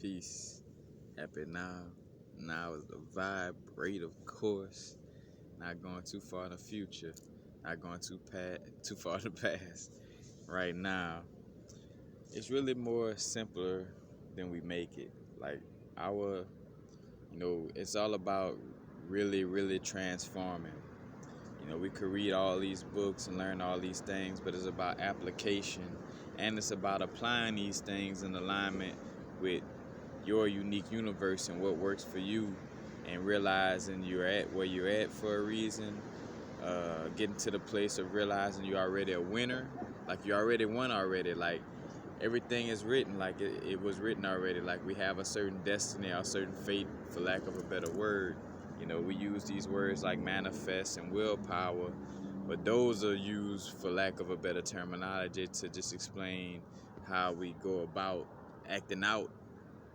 Peace. Happy now. Now is the vibrate, of course. Not going too far in the future. Not going too far in the past. Right now, it's really more simpler than we make it. Like our, it's all about really transforming. We could read all these books and learn all these things, but it's about application, and it's about applying these things in alignment with your unique universe and what works for you, and realizing you're at where you're at for a reason. Getting to the place of realizing you're already a winner, like you already won already. Like everything is written, like it was written already. Like we have a certain destiny, a certain fate, for lack of a better word. We use these words like manifest and willpower, but those are used for lack of a better terminology to just explain how we go about acting out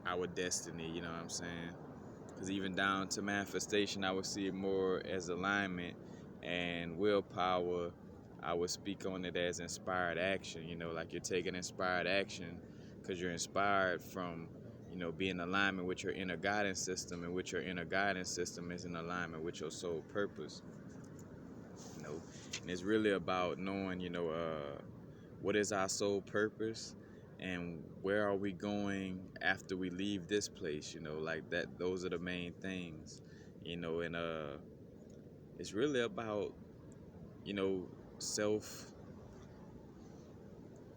our destiny. You know what I'm saying? Because even down to manifestation, I would see it more as alignment, and willpower, I would speak on it as inspired action. Like you're taking inspired action because you're inspired from, being in alignment with your inner guidance system, and with your inner guidance system is in alignment with your soul purpose. And it's really about knowing, what is our soul purpose, and where are we going after we leave this place. Like that, those are the main things. And it's really about, self,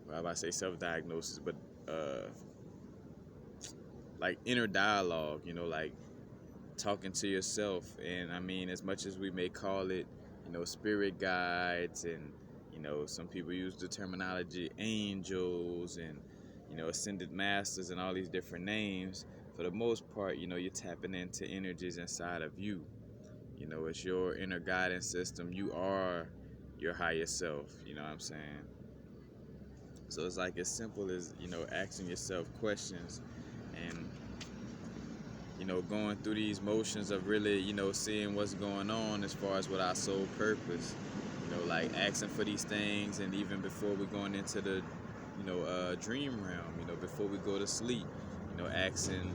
well, I say self-diagnosis, but like inner dialogue, like talking to yourself. And I mean, as much as we may call it, spirit guides, and some people use the terminology angels, and ascended masters, and all these different names. For the most part, you're tapping into energies inside of you. It's your inner guidance system. You are your higher self. You know what I'm saying? So it's like as simple as asking yourself questions, and going through these motions of really, seeing what's going on as far as with our soul purpose. Like asking for these things, and even before we're going into the, dream realm, before we go to sleep, asking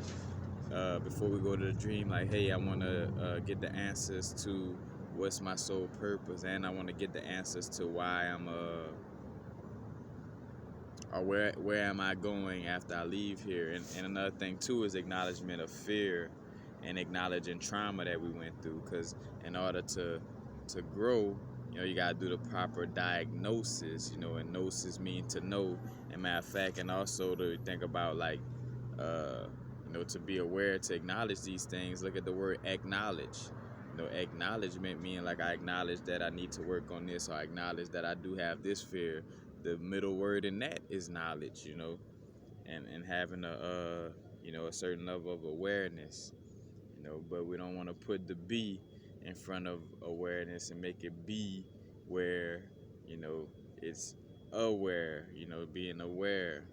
before we go to the dream, like, hey, I want to get the answers to what's my soul purpose, and I want to get the answers to why I'm or where am I going after I leave here. And another thing too is acknowledgement of fear, and acknowledging trauma that we went through, because in order to grow, you gotta do the proper diagnosis. And gnosis mean to know, and matter of fact, and also to think about, like, to be aware, to acknowledge these things. Look at the word acknowledge. Acknowledgement meaning, like, I acknowledge that I need to work on this, or I acknowledge that I do have this fear. The middle word in that is knowledge. And having a certain level of awareness. But we don't want to put the B in front of awareness and make it be where, it's aware, being aware.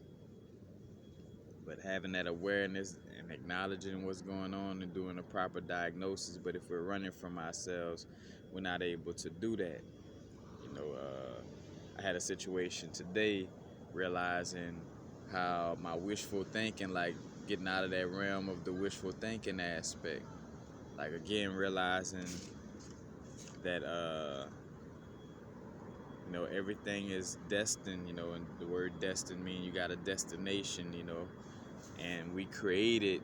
But having that awareness and acknowledging what's going on and doing a proper diagnosis. But if we're running from ourselves, we're not able to do that. I had a situation today, realizing how my wishful thinking, like getting out of that realm of the wishful thinking aspect. Like, again, realizing that everything is destined. And the word destined means you got a destination. And we created,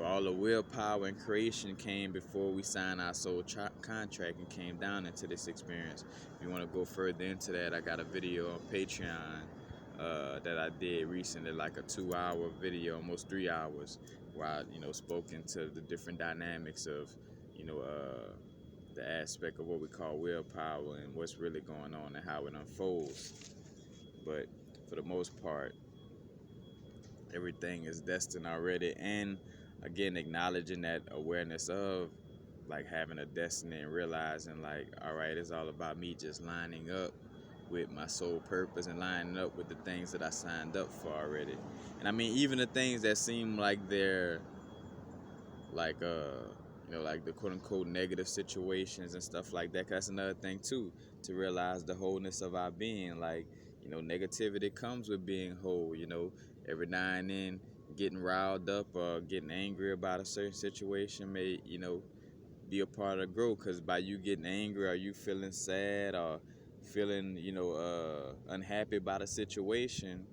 all the willpower and creation came before we signed our soul contract and came down into this experience. If you want to go further into that, I got a video on Patreon that I did recently, like a 2-hour video, almost 3 hours, where I, spoke into the different dynamics of, the aspect of what we call willpower, and what's really going on and how it unfolds. But for the most part, everything is destined already. And again, acknowledging that awareness of, like, having a destiny, and realizing, like, all right, it's all about me just lining up with my soul purpose, and lining up with the things that I signed up for already. And I mean, even the things that seem like they're like like the quote unquote negative situations and stuff like that. 'Cause that's another thing too, to realize the wholeness of our being. Like, negativity comes with being whole. Every now and then getting riled up or getting angry about a certain situation may, be a part of growth, because by you getting angry or you feeling sad or feeling, unhappy about a situation,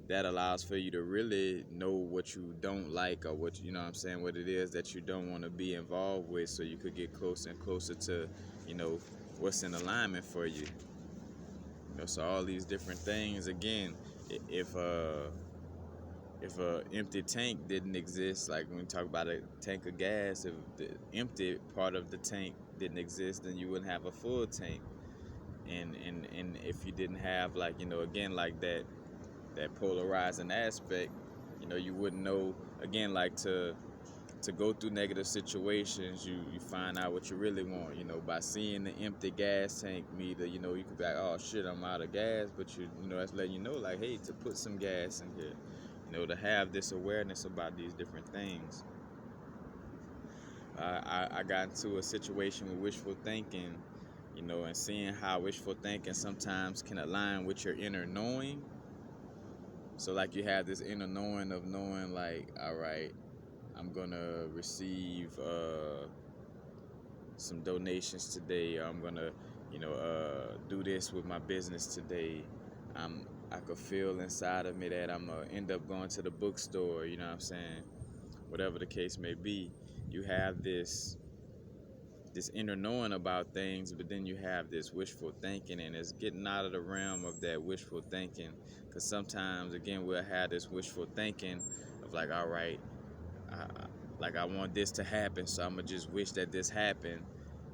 that allows for you to really know what you don't like, or what, what it is that you don't want to be involved with, so you could get closer and closer to, you know, what's in alignment for you. So all these different things, again, if a empty tank didn't exist, like when we talk about a tank of gas, if the empty part of the tank didn't exist, then you wouldn't have a full tank. And if you didn't have, like, again, like that polarizing aspect, you wouldn't know, again, like to go through negative situations, you find out what you really want, by seeing the empty gas tank meter. You could be like, oh shit, I'm out of gas, but that's letting you know, like, hey, to put some gas in here, to have this awareness about these different things. I got into a situation with wishful thinking, and seeing how wishful thinking sometimes can align with your inner knowing. So like you have this inner knowing of knowing, like, all right, I'm gonna receive some donations today, or I'm gonna, do this with my business today. I could feel inside of me that I'm gonna end up going to the bookstore. You know what I'm saying? Whatever the case may be, you have this inner knowing about things, but then you have this wishful thinking, and it's getting out of the realm of that wishful thinking. Because sometimes, again, we'll have this wishful thinking of, like, all right, I want this to happen, so I'm gonna just wish that this happened,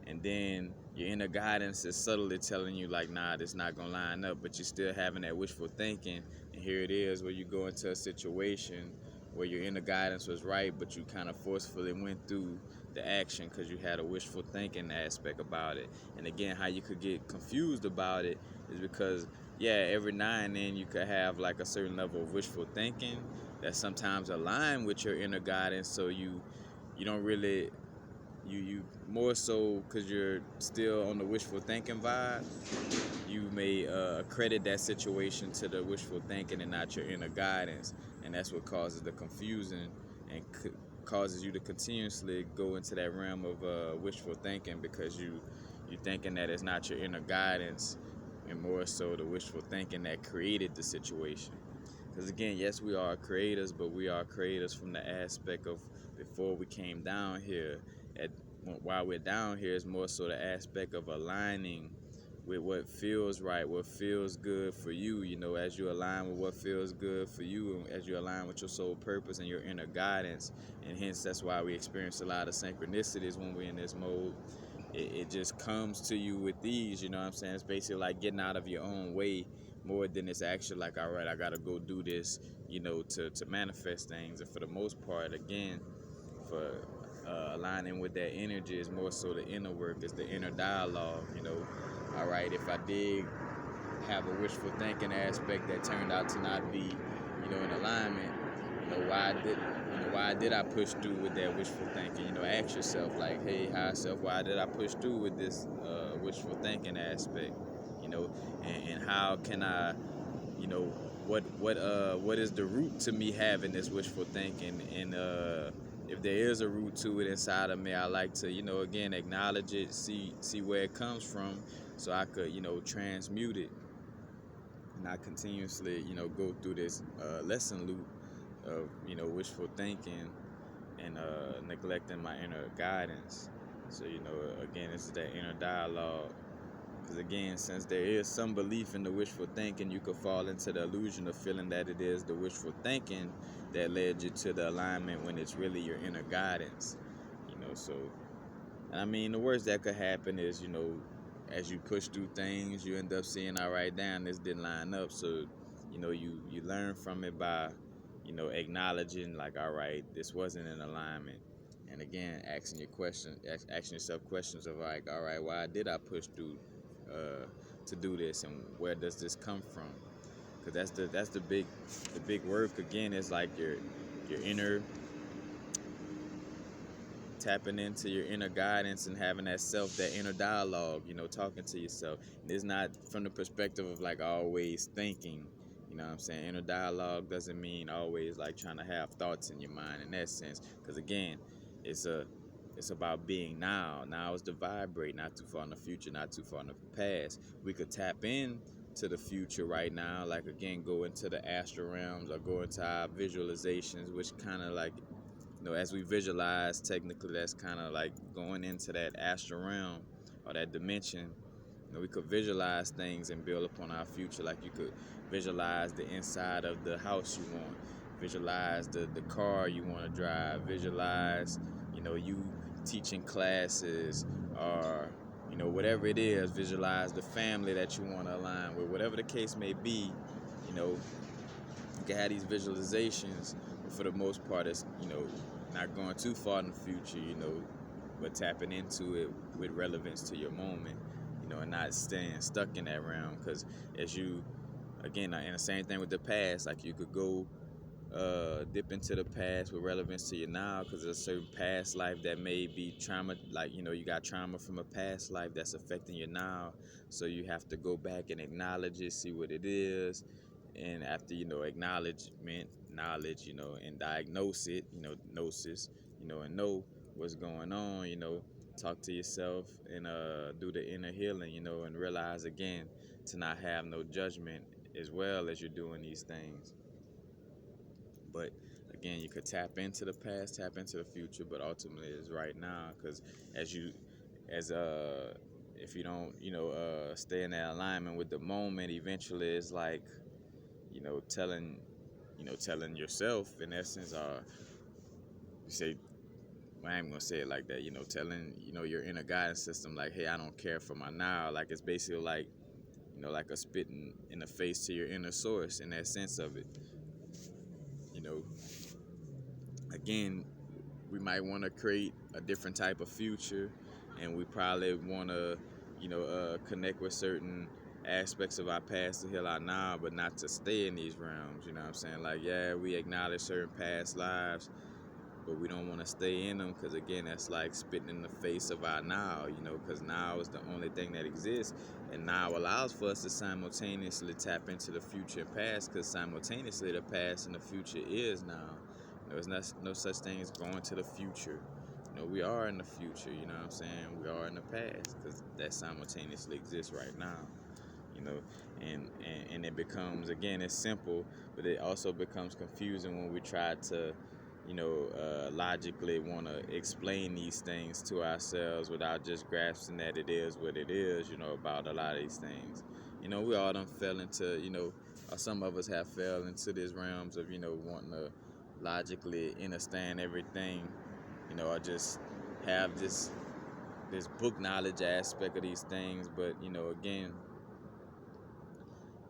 and then your inner guidance is subtly telling you, like, nah, this not gonna line up, but you're still having that wishful thinking. And here it is, where you go into a situation where your inner guidance was right, but you kind of forcefully went through the action because you had a wishful thinking aspect about it. And again, how you could get confused about it is because, yeah, every now and then you could have, like, a certain level of wishful thinking that sometimes align with your inner guidance, so you don't really, you more so, because you're still on the wishful thinking vibe, you may credit that situation to the wishful thinking and not your inner guidance, and that's what causes the confusion and causes you to continuously go into that realm of wishful thinking, because you thinking that it's not your inner guidance, and more so the wishful thinking that created the situation. Because again, yes, we are creators, but we are creators from the aspect of before we came down here. While we're down here, is more so the aspect of aligning with what feels right, what feels good for you. As you align with what feels good for you, and as you align with your soul purpose and your inner guidance, and hence that's why we experience a lot of synchronicities when we're in this mode. It just comes to you with these. It's basically like getting out of your own way, more than it's actually like, all right, I gotta go do this, to manifest things. And for the most part, again, for aligning with that energy is more so the inner work, is the inner dialogue. All right, if I did have a wishful thinking aspect that turned out to not be, in alignment, why did I push through with that wishful thinking? Ask yourself, like, hey, higher self, why did I push through with this wishful thinking aspect? And how can I, what is the root to me having this wishful thinking? And if there is a root to it inside of me, I like to, again, acknowledge it, see where it comes from, so I could, transmute it, not continuously, go through this lesson loop of, wishful thinking and neglecting my inner guidance. So, again, this is that inner dialogue. Because again, since there is some belief in the wishful thinking, you could fall into the illusion of feeling that it is the wishful thinking that led you to the alignment, when it's really your inner guidance. So, and I mean, the worst that could happen is, as you push through things, you end up seeing, all right, damn, this didn't line up. So, you learn from it by, acknowledging, like, all right, this wasn't in alignment. And again, asking yourself questions of, like, all right, why did I push through to do this, and where does this come from? Because that's the big work. Again, is like your inner, tapping into your inner guidance and having that inner dialogue, talking to yourself. And it's not from the perspective of, like, always thinking, You know what I'm saying? Inner dialogue doesn't mean always like trying to have thoughts in your mind in that sense. Because again, it's a it's about being now. Now is the vibrate, not too far in the future, not too far in the past. We could tap in to the future right now, like again, go into the astral realms or go into our visualizations, which kind of like, as we visualize, technically that's kind of like going into that astral realm or that dimension. We could visualize things and build upon our future. Like you could visualize the inside of the house you want, visualize the car you want to drive, visualize, you teaching classes, or whatever it is, visualize the family that you want to align with, whatever the case may be. You can have these visualizations, but for the most part, it's not going too far in the future, but tapping into it with relevance to your moment, and not staying stuck in that realm. Because as you, again, and the same thing with the past, like you could go dip into the past with relevance to your now, because there's a certain past life that may be trauma, like you got trauma from a past life that's affecting your now, so you have to go back and acknowledge it, see what it is, and after acknowledgement, knowledge, and diagnose it, gnosis, and know what's going on, talk to yourself and do the inner healing, and realize again to not have no judgment as well as you're doing these things. But again, you could tap into the past, tap into the future, but ultimately it's right now. Because if you don't stay in that alignment with the moment, eventually it's like telling telling yourself, in essence, or you say, well, I ain't gonna say it like that, telling your inner guidance system, like, hey, I don't care for my now. Like, it's basically like like a spitting in the face to your inner source, in that sense of it. you know Again, we might want to create a different type of future, and we probably want to connect with certain aspects of our past to heal our now, but not to stay in these realms. You know what I'm saying? Like, yeah, we acknowledge certain past lives, but we don't want to stay in them, because again, that's like spitting in the face of our now, because now is the only thing that exists, and now allows for us to simultaneously tap into the future and past, because simultaneously the past and the future is now. There's no such thing as going to the future. We are in the future, you know what I'm saying? We are in the past, because that simultaneously exists right now. you know and it becomes, again, it's simple, but it also becomes confusing when we try to logically want to explain these things to ourselves without just grasping that it is what it is, about a lot of these things. We all done fell into, or some of us have fell into these realms of wanting to logically understand everything, or just have this book knowledge aspect of these things. But again,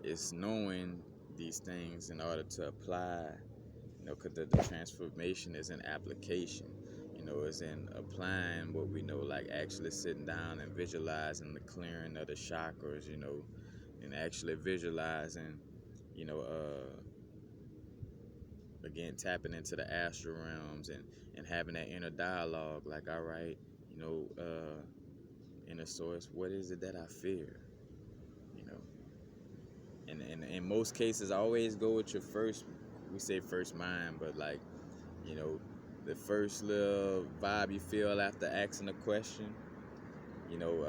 it's knowing these things in order to apply, because the transformation is in application, is in applying what we know, like actually sitting down and visualizing the clearing of the chakras, and actually visualizing, you know, again, tapping into the astral realms, and having that inner dialogue, like, all right, inner source, what is it that I fear? You know, and in most cases, I always go with your first, we say first mind, but like, you know, the first little vibe you feel after asking a question, you know,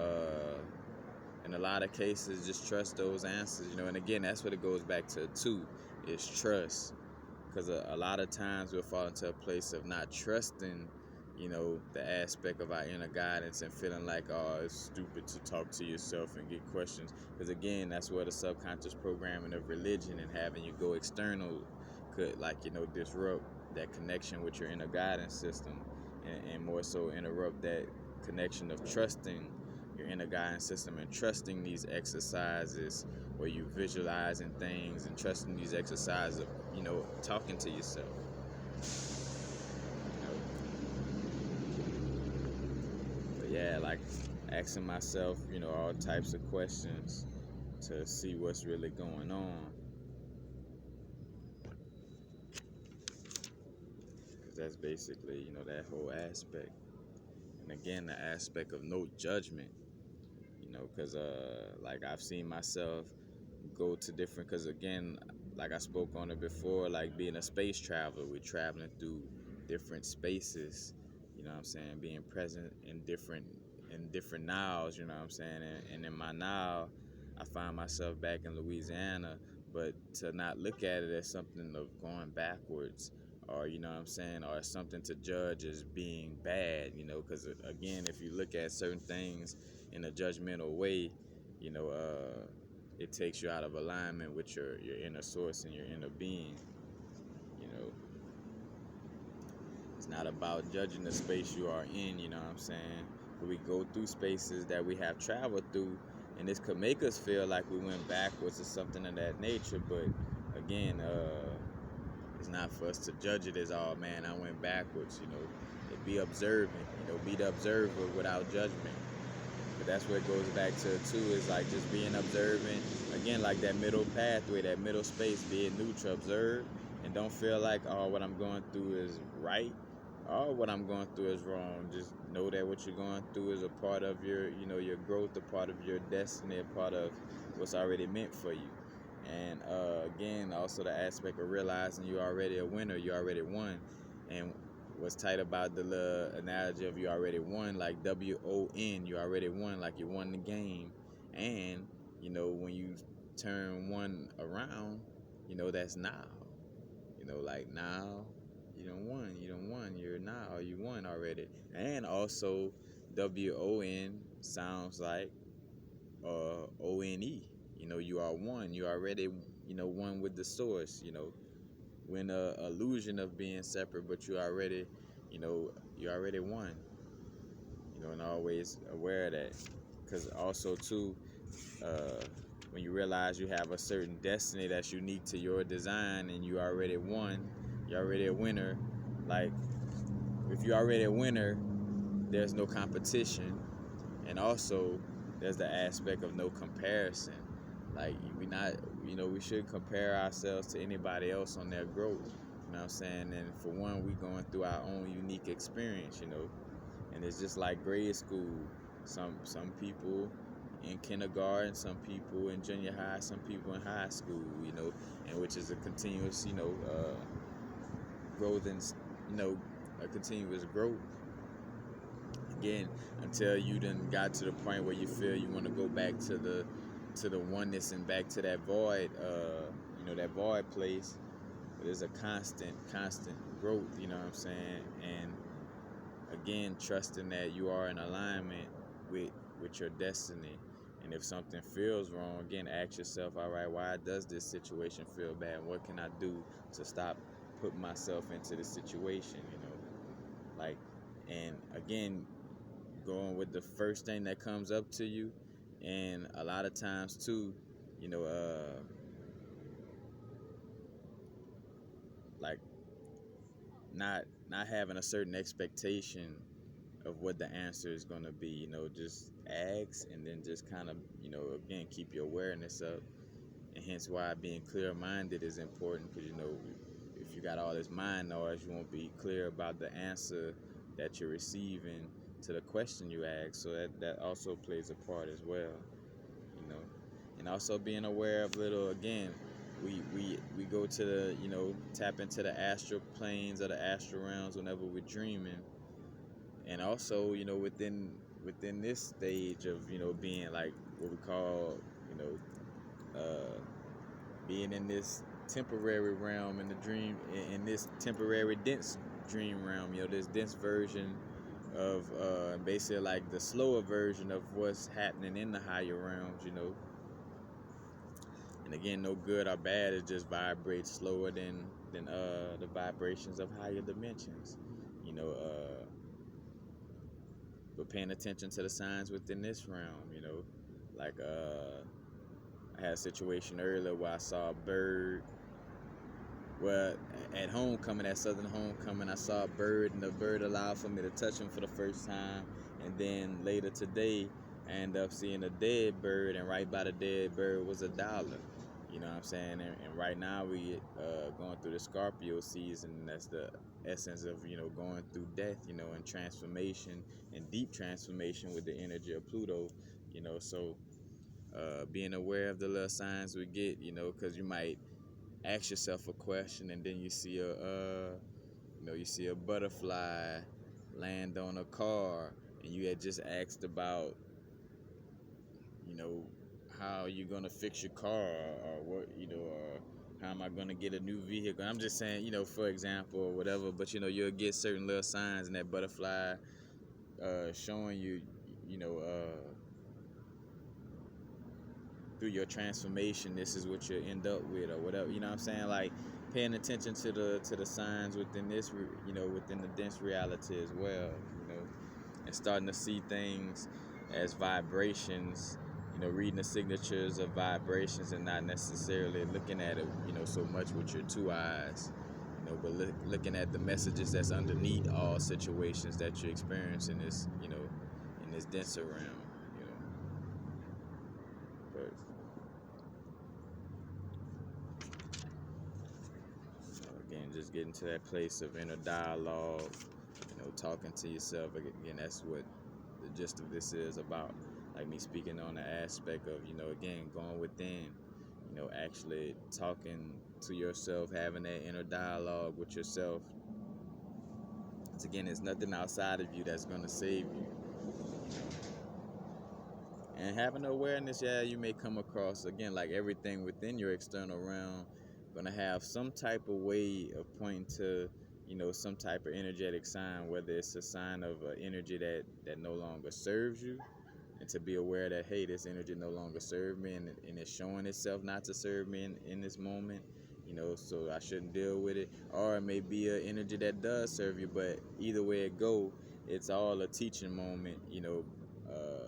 in a lot of cases, just trust those answers, and again, that's what it goes back to too, is trust. Because a lot of times we'll fall into a place of not trusting, the aspect of our inner guidance, and feeling like, oh, it's stupid to talk to yourself and get questions. Because again, that's where the subconscious programming of religion and having you go external could, like, disrupt that connection with your inner guidance system, and more so interrupt that connection of trusting your inner guidance system, and trusting these exercises where you visualizing things, and trusting these exercises of talking to yourself. you know but yeah, like asking myself all types of questions to see what's really going on, because that's basically that whole aspect. And again, the aspect of no judgment, because like I've seen myself go to different, because again, like I spoke on it before, like being a space traveler, we're traveling through different spaces, you know what I'm saying, being present in different nows, you know what I'm saying, and in my now, I find myself back in Louisiana, but to not look at it as something of going backwards, or you know what I'm saying, or something to judge as being bad, you know, because again, if you look at certain things in a judgmental way, you know, it takes you out of alignment with your inner source and your inner being. You know, it's not about judging the space you are in, you know what I'm saying? But we go through spaces that we have traveled through, and this could make us feel like we went backwards or something of that nature. But again, it's not for us to judge it as, oh man, I went backwards, you know. Be observant, you know, be the observer without judgment. But that's what it goes back to too, is like just being observant. Again, like that middle pathway, that middle space, being neutral, observe, and don't feel like, oh, what I'm going through is right, or what I'm going through is wrong. Just know that what you're going through is a part of your, you know, your growth, a part of your destiny, a part of what's already meant for you. And again, also the aspect of realizing you're already a winner, you already won. And what's tight about the analogy of you already won, like WON, you already won, like you won the game. And, you know, when you turn one around, you know, that's now. You know, like now, you don't won, you're now, you won already. And also, WON sounds like ONE. You know, you are one. You already, you know, one with the source. You know, when a illusion of being separate, but you already, you know, you already won. You know, and always aware of that, because also too, uh, when you realize you have a certain destiny that's unique to your design, and you already won, you're already a winner. Like, if you're already a winner, there's no competition, and also there's the aspect of no comparison. Like, we not, you know, we shouldn't compare ourselves to anybody else on their growth, you know what I'm saying? And for one, we going through our own unique experience, you know. And it's just like grade school. Some people in kindergarten, some people in junior high, some people in high school, you know, and which is a continuous, you know, growth, and you know, a continuous growth, again, until you done got to the point where you feel you want to go back to the oneness and back to that void, you know, that void place. But there's a constant growth, you know what I'm saying? And again, trusting that you are in alignment with your destiny. And if something feels wrong, again, ask yourself, all right, why does this situation feel bad? What can I do to stop putting myself into this situation, you know? Like, and again, going with the first thing that comes up to you. And a lot of times too, you know, like not having a certain expectation of what the answer is going to be, you know, just ask, and then just kind of, you know, again, keep your awareness up. And hence why being clear-minded is important, because, you know, if you got all this mind noise, you won't be clear about the answer that you're receiving to the question you ask. So that also plays a part as well, you know. And also being aware of little, again, we go to the, you know, tap into the astral planes or the astral realms whenever we're dreaming. And also, you know, within this stage of, you know, being like what we call, you know, being in this temporary realm in the dream, in this temporary dense dream realm, you know, this dense version of basically like the slower version of what's happening in the higher realms, you know. And again, no good or bad, it just vibrates slower than the vibrations of higher dimensions, you know. But paying attention to the signs within this realm, you know, like I had a situation earlier where I saw a bird. Well, at homecoming, at Southern Homecoming, I saw a bird, and the bird allowed for me to touch him for the first time. And then later today, I ended up seeing a dead bird, and right by the dead bird was $1. You know what I'm saying? And right now we going through the Scorpio season. And that's the essence of, you know, going through death, you know, and transformation, and deep transformation with the energy of Pluto, you know. So being aware of the little signs we get, you know, because you might ask yourself a question, and then you see you see a butterfly land on a car, and you had just asked about, you know, how you're gonna fix your car, or what, or how am I gonna get a new vehicle. I'm just saying, for example, or whatever. But you'll get certain little signs in that butterfly, showing you, you know, through your transformation, this is what you'll end up with, or whatever. You know what I'm saying? Like paying attention to the signs within this, within the dense reality as well. And starting to see things as vibrations. Reading the signatures of vibrations, and not necessarily looking at it, so much with your two eyes. But looking at the messages that's underneath all situations that you experience in this, in this denser realm. But again, just getting to that place of inner dialogue, talking to yourself. Again, that's what the gist of this is about. Like me speaking on the aspect of, again, going within, actually talking to yourself, having that inner dialogue with yourself. Because again, there's nothing outside of you that's going to save you. And having awareness, you may come across, again, like everything within your external realm, going to have some type of way of pointing to, some type of energetic sign, whether it's a sign of an energy that no longer serves you, and to be aware that, hey, this energy no longer serves me, and it's showing itself not to serve me in this moment, so I shouldn't deal with it. Or it may be an energy that does serve you, but either way it go, it's all a teaching moment,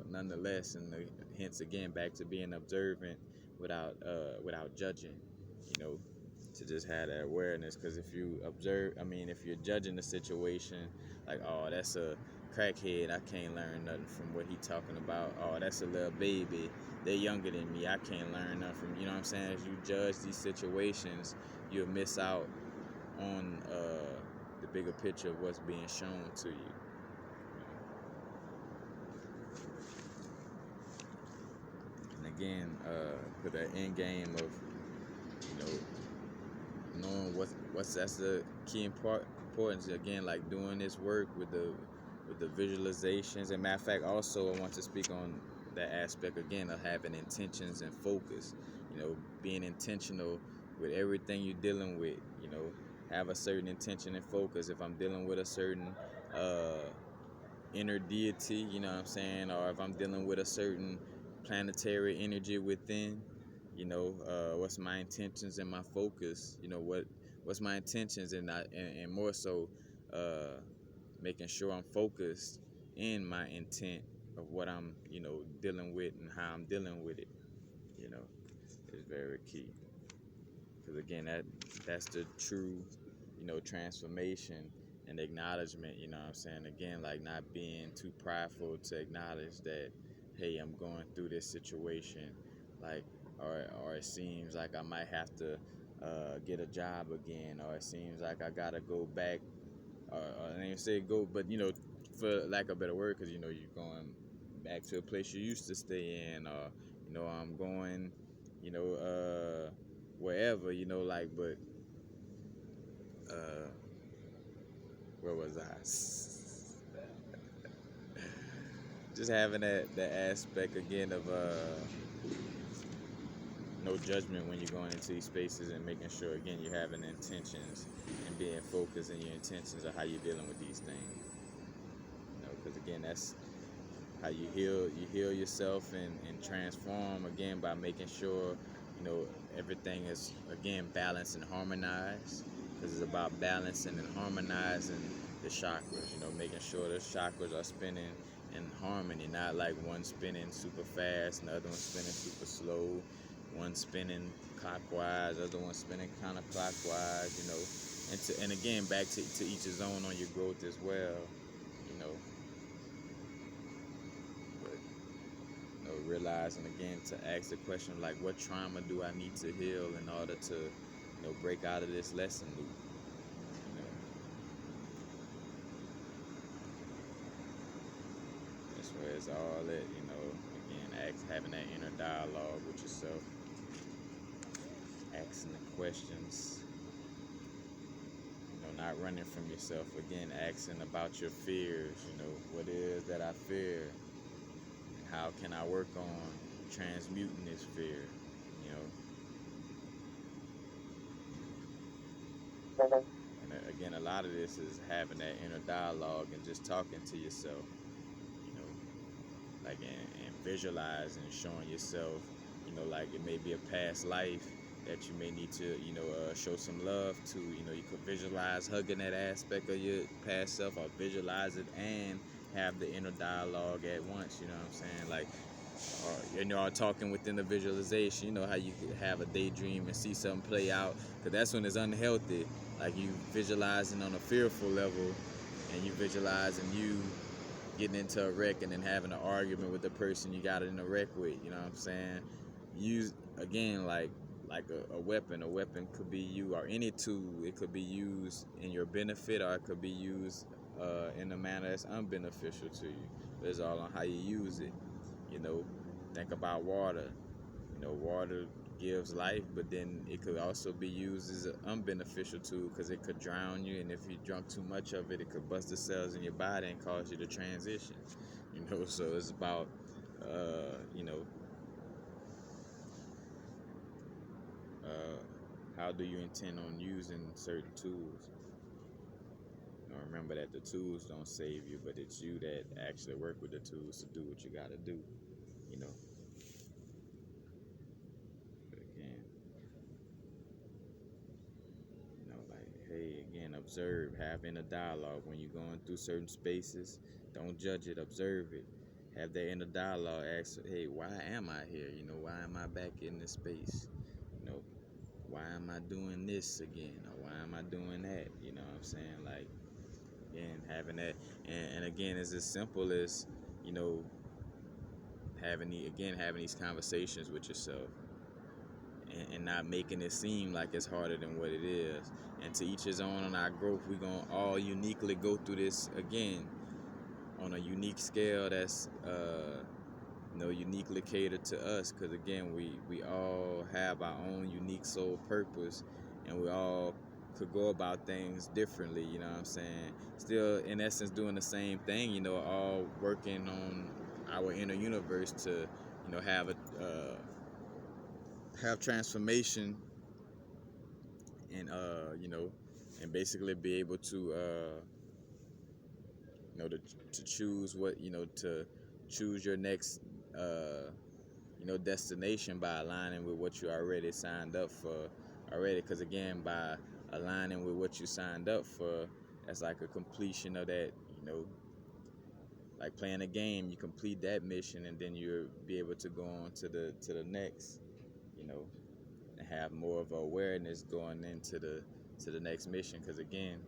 nonetheless. And hence, again, back to being observant without judging, to just have that awareness. Because if you if you're judging the situation, like, oh, that's a crackhead, I can't learn nothing from what he talking about. Oh, that's a little baby, they're younger than me, I can't learn nothing from, what I'm saying. As you judge these situations, you'll miss out on the bigger picture of what's being shown to you. And again, for the end game of, knowing what's that's the key importance. Again, like doing this work with the visualizations. And matter of fact, also I want to speak on that aspect again of having intentions and focus. Being intentional with everything you're dealing with. Have a certain intention and focus. If I'm dealing with a certain inner deity, you know what I'm saying, or if I'm dealing with a certain planetary energy within, what's my intentions and my focus, what's my intentions, and more so making sure I'm focused in my intent of what I'm, dealing with, and how I'm dealing with it, is very key. Because again, that's the true, transformation and acknowledgement, what I'm saying. Again, like not being too prideful to acknowledge that, hey, I'm going through this situation, like, or it seems like I might have to get a job again, or it seems like I gotta go back, or I didn't say go, but for lack of a better word, because you're going back to a place you used to stay in, or I'm going, wherever, but where was I? Just having that aspect again of no judgment when you're going into these spaces, and making sure, again, you're having intentions and being focused in your intentions of how you're dealing with these things. Because again, that's how you heal yourself and transform, again, by making sure everything is, again, balanced and harmonized. Because it's about balancing and harmonizing the chakras, making sure the chakras are spinning in harmony, not like one spinning super fast and the other one spinning super slow, one spinning clockwise, the other one spinning counterclockwise, and again, back to each his own on your growth as well, but realizing, again, to ask the question, like, what trauma do I need to heal in order to break out of this lesson loop. That's where it's all at, again, having that inner dialogue with yourself. asking the questions, not running from yourself. Again, asking about your fears, what it is that I fear, and how can I work on transmuting this fear, you know. And again, a lot of this is having that inner dialogue and just talking to yourself, you know, like and visualizing, showing yourself, like it may be a past life that you may need to, show some love to. You could visualize hugging that aspect of your past self, or visualize it and have the inner dialogue at once. You know what I'm saying? Like, or talking within the visualization. You know how you could have a daydream and see something play out, because that's when it's unhealthy. Like you visualizing on a fearful level, and you visualizing you getting into a wreck and then having an argument with the person you got in a wreck with. You know what I'm saying? Use again like a weapon. A weapon could be you, or any tool. It could be used in your benefit, or it could be used in a manner that's unbeneficial to you. But it's all on how you use it. You know, think about water. Water gives life, but then it could also be used as an unbeneficial tool, because it could drown you, and if you drunk too much of it, it could bust the cells in your body and cause you to transition. So it's about you know how do you intend on using certain tools. Remember that the tools don't save you, but it's you that actually work with the tools to do what you got to do. you know but again, like, hey, again, observe, have inner dialogue when you're going through certain spaces. Don't judge it, observe it. Have that inner dialogue. Ask, hey, why am I here? Why am I back in this space? You know, why am I doing this again? Or why am I doing that? You know what I'm saying? Like, again, having that, and again, it's as simple as, you know, having these conversations with yourself, and not making it seem like it's harder than what it is. And to each his own. On our growth, we're going to all uniquely go through this again on a unique scale that's uniquely catered to us, because again, we all have our own unique soul purpose, and we all could go about things differently. You know what I'm saying? Still, in essence, doing the same thing. All working on our inner universe to have transformation, and and basically be able to to choose what to choose your next destination by aligning with what you already signed up for already. Because again, by aligning with what you signed up for, that's like a completion of that. Like playing a game, you complete that mission, and then you'll be able to go on to the next. you know and have more of awareness going into the next mission. Because again,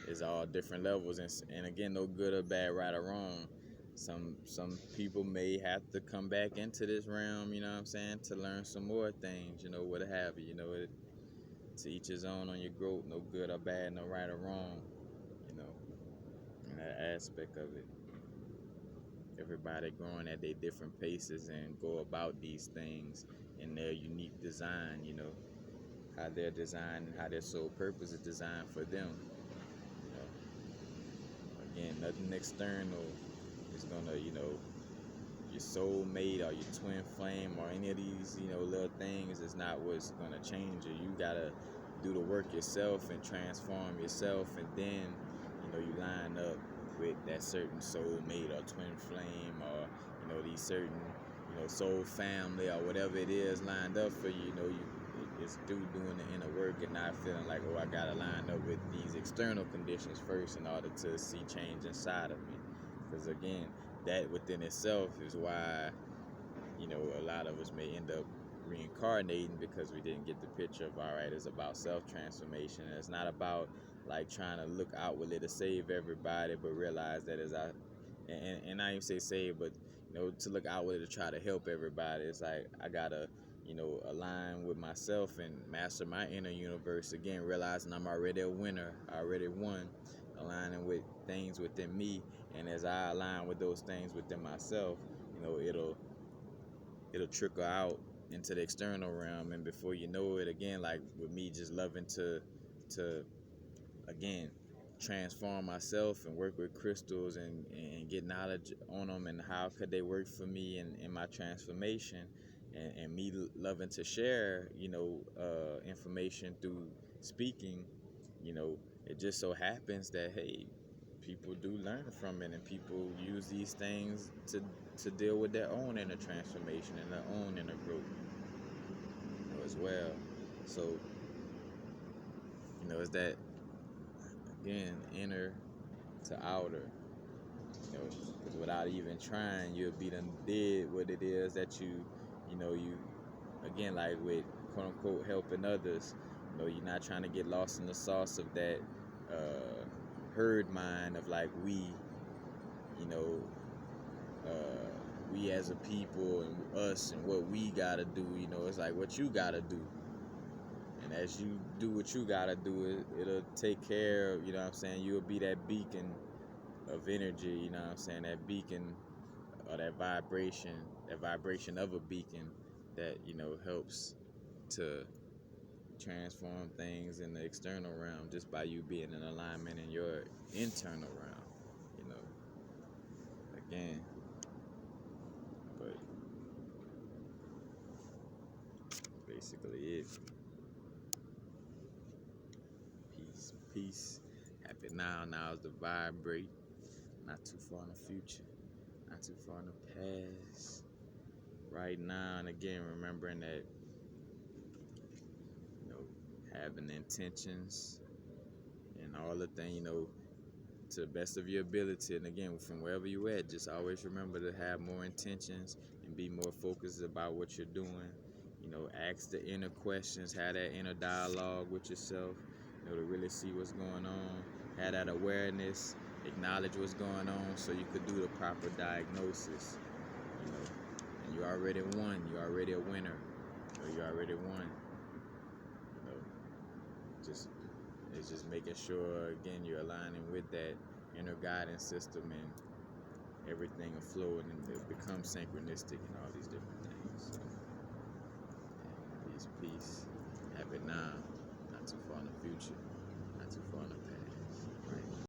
it's all different levels, and again, no good or bad, right or wrong. Some people may have to come back into this realm, you know what I'm saying, to learn some more things, what have you. To each his own on your growth. No good or bad, no right or wrong, you know in that aspect of it. Everybody growing at their different paces and go about these things in their unique design. How they're designed, how their soul purpose is designed for them. you know Again, nothing external is gonna, your soulmate or your twin flame or any of these, little things is not what's gonna change you. You gotta do the work yourself and transform yourself, and then, you line up with that certain soulmate or twin flame, or, these certain, soul family or whatever it is lined up for you. It's through doing the inner work and not feeling like, oh, I gotta line up with these external conditions first in order to see change inside of me. Because again, that within itself is why, a lot of us may end up reincarnating, because we didn't get the picture of, all right, it's about self-transformation. It's not about like trying to look outwardly to save everybody, but realize that as and I even say save, but to look outwardly to try to help everybody. It's like I gotta align with myself and master my inner universe again, realizing I'm already a winner. I already won. Aligning with things within me, and as I align with those things within myself, it'll trickle out into the external realm, and before you know it, again, like with me just loving to again transform myself and work with crystals and get knowledge on them and how could they work for me in my transformation, and me loving to share, information through speaking. It just so happens that, hey, people do learn from it, and people use these things to deal with their own inner transformation and their own inner growth, as well. So, it's that, again, inner to outer. Because without even trying, you'll be done did what it is that you again, like with quote unquote helping others. You're not trying to get lost in the sauce of that herd mind of like you know, we as a people and us and what we gotta do. It's like what you gotta do. And as you do what you gotta do, it'll take care of, you'll be that beacon of energy, that beacon or that vibration of a beacon that, helps to transform things in the external realm just by you being in alignment in your internal realm, again. But basically it. Peace. Happy now. Now is the vibrate. Not too far in the future. Not too far in the past. Right now, and again, remembering that, having intentions and all the things, to the best of your ability. And again, from wherever you at, just always remember to have more intentions and be more focused about what you're doing. Ask the inner questions, have that inner dialogue with yourself, to really see what's going on, have that awareness, acknowledge what's going on so you could do the proper diagnosis, and you already won, you're already a winner, you already won. It's just making sure, again, you're aligning with that inner guidance system and everything will flow and it becomes synchronistic and all these different things. So, peace. Have it now. Not too far in the future. Not too far in the past.